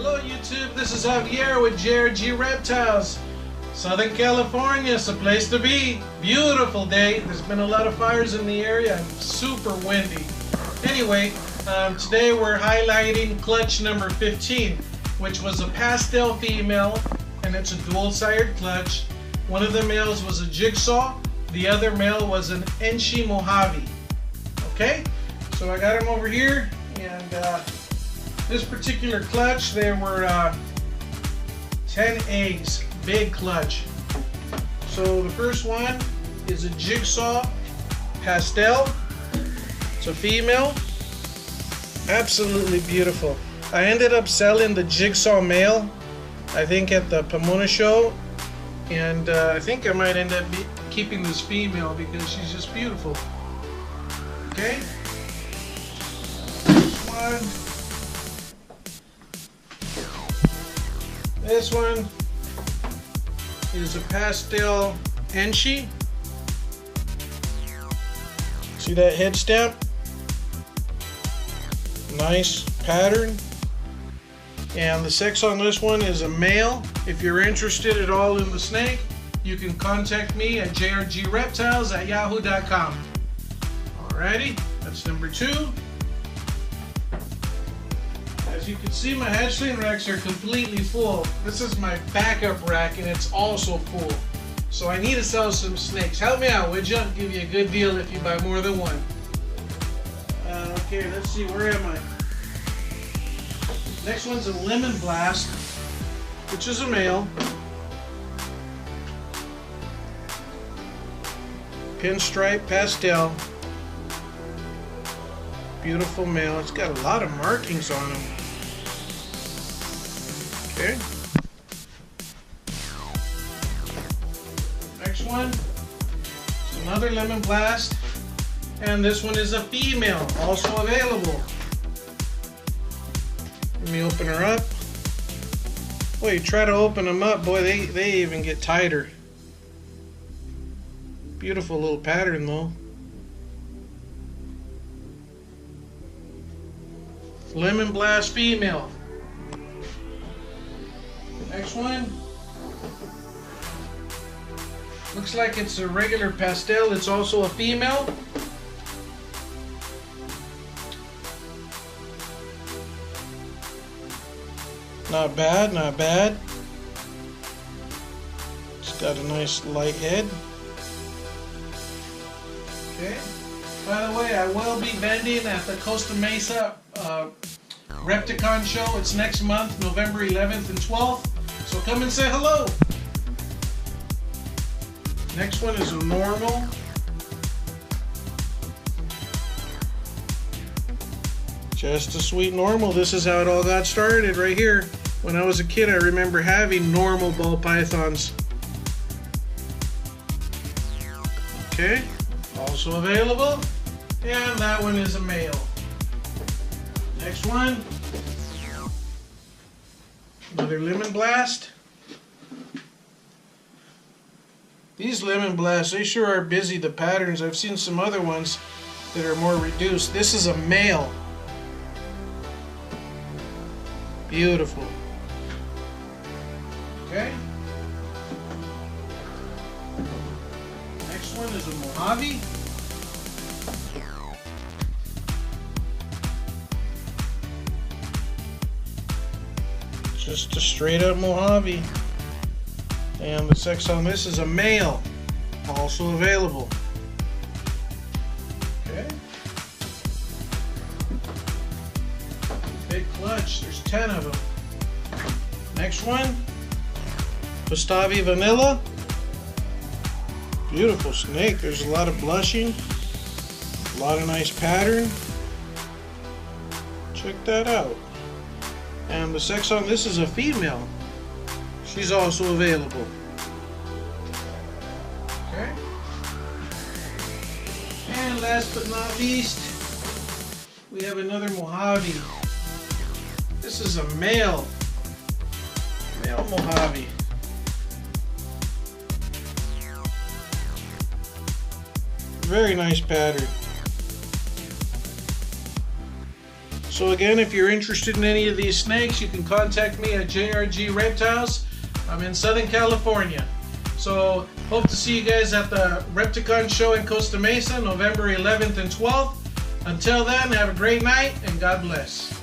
Hello YouTube, this is Javier with JRG Reptiles. Southern California is a place to be. Beautiful day. There's been a lot of fires in the area and super windy. Anyway, today we're highlighting clutch number 15, which was a pastel female, and it's a dual-sired clutch. One of the males was a Jigsaw, the other male was an Enchi Mojave. Okay, so I got him over here, and this particular clutch, there were 10 eggs, big clutch. So the first one is a Jigsaw Pastel. It's a female, absolutely beautiful. I ended up selling the Jigsaw male, I think at the Pomona show, and I think I might end up keeping this female because she's just beautiful. Okay, this one is a pastel Enchi. See that head stamp? Nice pattern. And the sex on this one is a male. If you're interested at all in the snake, you can contact me at jrgreptiles@yahoo.com. Alrighty, that's number 2. As you can see, my hatchling racks are completely full. This is my backup rack and it's also full. So I need to sell some snakes. Help me out, would you? I'll give you a good deal if you buy more than one. Okay, let's see, where am I? Next one's a Lemon Blast, which is a male. Pinstripe pastel. Beautiful male. It's got a lot of markings on him. Okay. Next one is another Lemon Blast, and this one is a female, also available. Let me open her up. Boy, you try to open them up, boy, they even get tighter. Beautiful little pattern though. Lemon Blast female. Next one. Looks like it's a regular pastel. It's also a female. Not bad, not bad. It's got a nice light head. Okay. By the way, I will be vending at the Costa Mesa Repticon show. It's next month, November 11th and 12th. So come and say hello. Next one is a normal. Just a sweet normal. This is how it all got started right here. When I was a kid, I remember having normal ball pythons. Okay, also available. And that one is a male. Next one, another Lemon Blast. These Lemon Blasts, they sure are busy, the patterns. I've seen some other ones that are more reduced. This is a male. Beautiful. Okay. Next one is a Mojave. Just a straight up Mojave. And the sex on this is a male, also available. Okay. Big clutch, there's 10 of them. Next one, Pastel Vanilla. Beautiful snake. There's a lot of blushing, a lot of nice pattern. Check that out. And the sex on this is a female. She's also available. Okay. And last but not least, we have another Mojave. This is a male Mojave. Very nice pattern. So again, if you're interested in any of these snakes, you can contact me at JRG Reptiles. I'm in Southern California. So hope to see you guys at the Repticon show in Costa Mesa, November 11th and 12th. Until then, have a great night and God bless.